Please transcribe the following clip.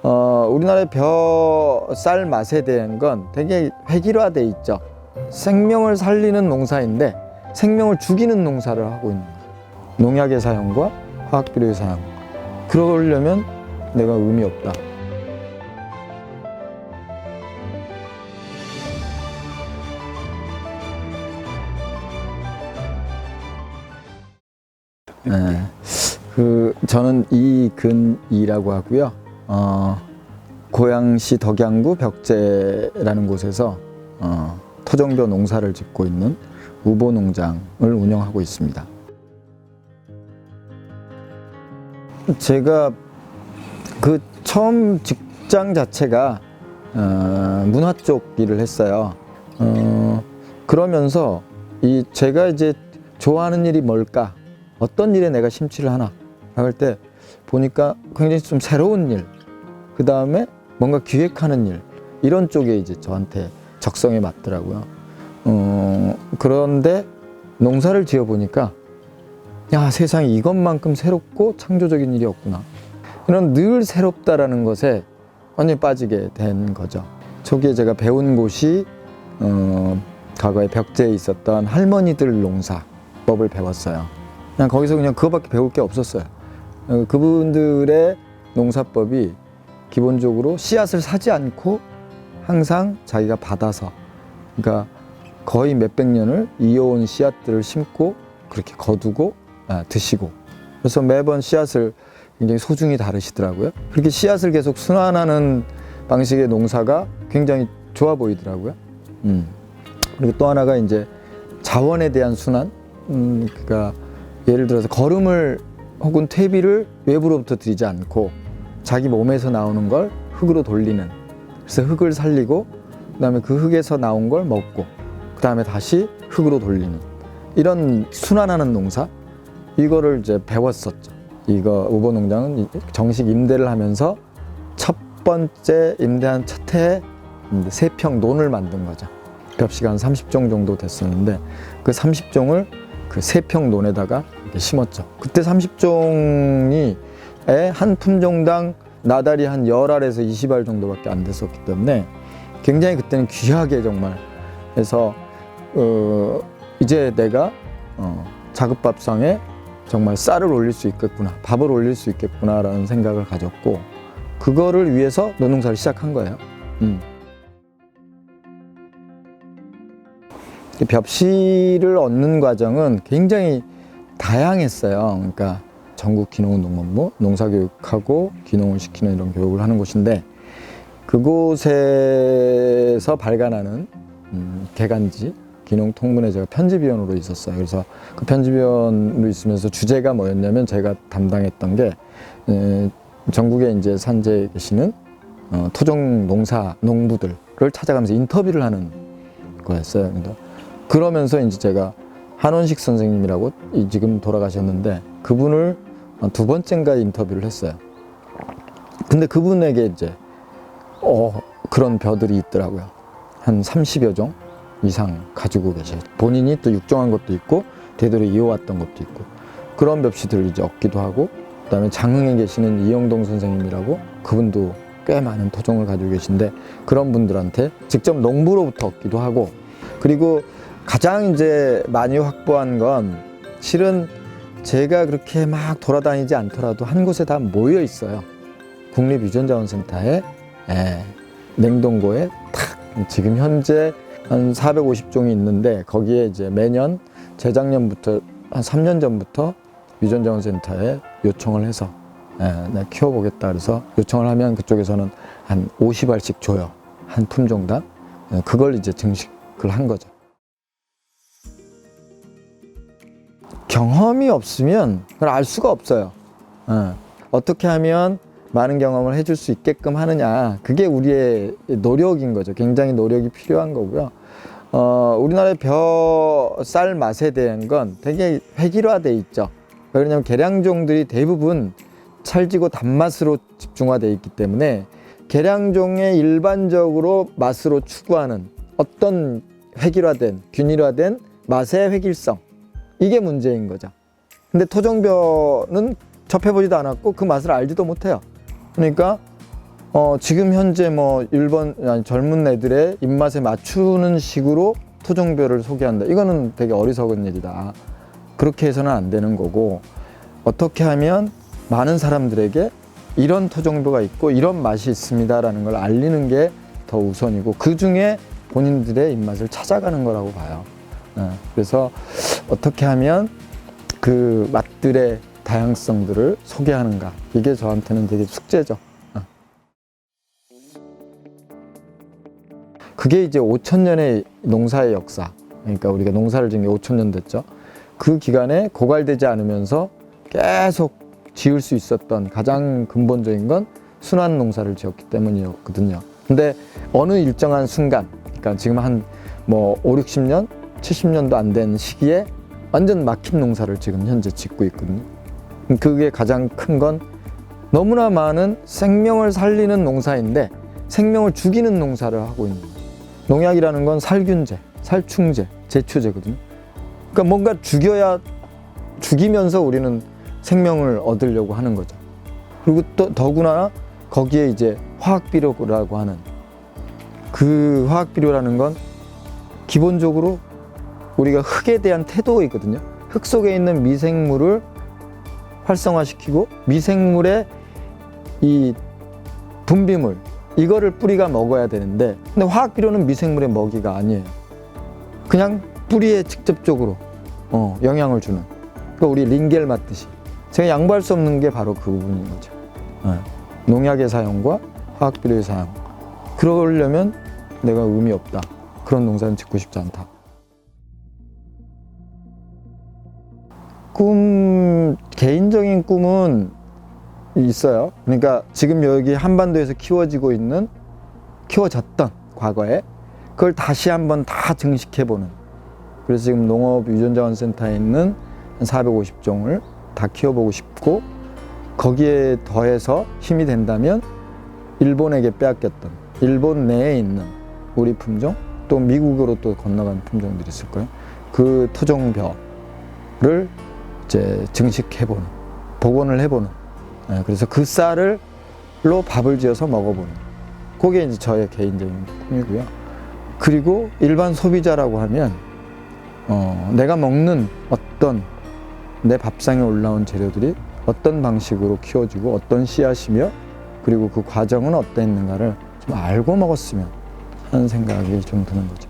우리나라의 벼쌀 맛에 대한 건 되게 획일화돼 있죠. 생명을 살리는 농사인데 생명을 죽이는 농사를 하고 있는 거예요. 농약의 사용과 화학비료의 사용. 그러려면 내가 의미 없다. 네. 저는 이근이라고 하고요. 고양시 덕양구 벽제라는 곳에서 토종벼 농사를 짓고 있는 우보농장을 운영하고 있습니다. 제가 처음 직장 자체가 문화 쪽 일을 했어요. 그러면서 제가 이제 좋아하는 일이 뭘까? 어떤 일에 내가 심취를 하나? 할 때 보니까 굉장히 좀 새로운 일, 그 다음에 뭔가 기획하는 일, 이런 쪽에 이제 저한테 적성에 맞더라고요. 그런데 농사를 지어 보니까 야, 세상에 이것만큼 새롭고 창조적인 일이 없구나. 그럼 늘 새롭다라는 것에 완전히 빠지게 된 거죠. 초기에 제가 배운 곳이 과거에 벽제에 있었던 할머니들 농사법을 배웠어요. 거기서 그냥 그거밖에 배울 게 없었어요. 그분들의 농사법이 기본적으로 씨앗을 사지 않고 항상 자기가 받아서, 그러니까 거의 몇백 년을 이어온 씨앗들을 심고 그렇게 거두고 드시고, 그래서 매번 씨앗을 굉장히 소중히 다루시더라고요. 그렇게 씨앗을 계속 순환하는 방식의 농사가 굉장히 좋아 보이더라고요. 그리고 또 하나가 이제 자원에 대한 순환, 그러니까 예를 들어서 거름을 혹은 퇴비를 외부로부터 들이지 않고 자기 몸에서 나오는 걸 흙으로 돌리는, 그래서 흙을 살리고 그다음에 그 흙에서 나온 걸 먹고 그다음에 다시 흙으로 돌리는, 이런 순환하는 농사, 이거를 이제 배웠었죠. 이거 우보농장은 정식 임대를 하면서 첫 번째 임대한 첫 해에 3평 논을 만든 거죠. 벽시가 한 30종 정도 됐었는데 그 30종을 그 3평 논에다가 이렇게 심었죠. 그때 30종이 한 품종당 나달이 한 10알에서 20알 정도밖에 안 됐었기 때문에 굉장히 그때는 귀하게 정말 해서 이제 내가 자급밥상에 정말 쌀을 올릴 수 있겠구나, 밥을 올릴 수 있겠구나 라는 생각을 가졌고, 그거를 위해서 노농사를 시작한 거예요. 벽시를 얻는 과정은 굉장히 다양했어요. 그러니까 전국 기농농본부 농사교육하고 기농을 시키는 이런 교육을 하는 곳인데, 그곳에서 발간하는 개간지 기농통문에 제가 편집위원으로 있었어요. 그래서 그 편집위원으로 있으면서 주제가 뭐였냐면, 제가 담당했던 게 전국에 이제 산지에 계시는 토종 농부들을 찾아가면서 인터뷰를 하는 거였어요. 그러면서 이제 제가 한원식 선생님이라고 지금 돌아가셨는데 그분을 2번째인가 인터뷰를 했어요. 근데 그분에게 이제 그런 벼들이 있더라고요. 한 30여 종 이상 가지고 계셔요. 본인이 또 육종한 것도 있고 되도록 이어왔던 것도 있고, 그런 벽시들을 이제 얻기도 하고, 그다음에 장흥에 계시는 이영동 선생님이라고, 그분도 꽤 많은 토종을 가지고 계신데 그런 분들한테 직접 농부로부터 얻기도 하고, 그리고 가장 이제 많이 확보한 건 실은 제가 그렇게 막 돌아다니지 않더라도 한 곳에 다 모여 있어요. 국립유전자원센터에 냉동고에 탁 지금 현재 한 450종이 있는데, 거기에 이제 매년 재작년부터 한 3년 전부터 유전자원센터에 요청을 해서 내가 키워보겠다 그래서 요청을 하면 그쪽에서는 한 50알씩 줘요. 한 품종당. 그걸 이제 증식을 한 거죠. 경험이 없으면 그걸 알 수가 없어요. 어떻게 하면 많은 경험을 해줄 수 있게끔 하느냐, 그게 우리의 노력인 거죠. 굉장히 노력이 필요한 거고요. 우리나라의 벼쌀 맛에 대한 건 되게 획일화돼 있죠. 왜냐하면 계량종들이 대부분 찰지고 단맛으로 집중화되어 있기 때문에 계량종의 일반적으로 맛으로 추구하는 어떤 획일화된, 균일화된 맛의 획일성, 이게 문제인 거죠. 근데 토종벼는 접해보지도 않았고 그 맛을 알지도 못해요. 그러니까 지금 현재 뭐 젊은 애들의 입맛에 맞추는 식으로 토종별을 소개한다. 이거는 되게 어리석은 일이다. 그렇게 해서는 안 되는 거고, 어떻게 하면 많은 사람들에게 이런 토종별가 있고 이런 맛이 있습니다라는 걸 알리는 게 더 우선이고, 그 중에 본인들의 입맛을 찾아가는 거라고 봐요. 그래서 어떻게 하면 그 맛들의 다양성들을 소개하는가, 이게 저한테는 되게 숙제죠. 그게 이제 5,000년의 농사의 역사, 그러니까 우리가 농사를 지은 게 5,000년 됐죠. 그 기간에 고갈되지 않으면서 계속 지을 수 있었던 가장 근본적인 건 순환 농사를 지었기 때문이었거든요. 근데 어느 일정한 순간, 그러니까 지금 한 뭐 5, 60년, 70년도 안 된 시기에 완전 막힌 농사를 지금 현재 짓고 있거든요. 그게 가장 큰 건 너무나 많은 생명을 살리는 농사인데 생명을 죽이는 농사를 하고 있는 거예요. 농약이라는 건 살균제, 살충제, 제초제거든요. 그러니까 뭔가 죽이면서 우리는 생명을 얻으려고 하는 거죠. 그리고 또 더구나 거기에 이제 화학비료라고 하는, 그 화학비료라는 건 기본적으로 우리가 흙에 대한 태도이거든요. 흙 속에 있는 미생물을 활성화시키고 미생물의 이 분비물, 이거를 뿌리가 먹어야 되는데, 근데 화학비료는 미생물의 먹이가 아니에요. 그냥 뿌리에 직접적으로 영향을 주는, 그러니까 우리 링겔 맞듯이 제가 양보할 수 없는 게 바로 그 부분인 거죠. 농약의 사용과 화학비료의 사용, 그러려면 내가 의미 없다, 그런 농사는 짓고 싶지 않다. 개인적인 꿈은 있어요. 그러니까 지금 여기 한반도에서 키워졌던 과거에 그걸 다시 한번 다 증식해보는, 그래서 지금 농업유전자원센터에 있는 한 450종을 다 키워보고 싶고, 거기에 더해서 힘이 된다면 일본에게 빼앗겼던 일본 내에 있는 우리 품종, 또 미국으로 또 건너간 품종들이 있을 거예요. 그 토종벼를 이제 증식해보는, 복원을 해보는, 그래서 그 쌀로 밥을 지어서 먹어보는, 그게 이제 저의 개인적인 꿈이고요. 그리고 일반 소비자라고 하면 내가 먹는 어떤 내 밥상에 올라온 재료들이 어떤 방식으로 키워지고 어떤 씨앗이며, 그리고 그 과정은 어땠는가를 좀 알고 먹었으면 하는 생각이 좀 드는 거죠.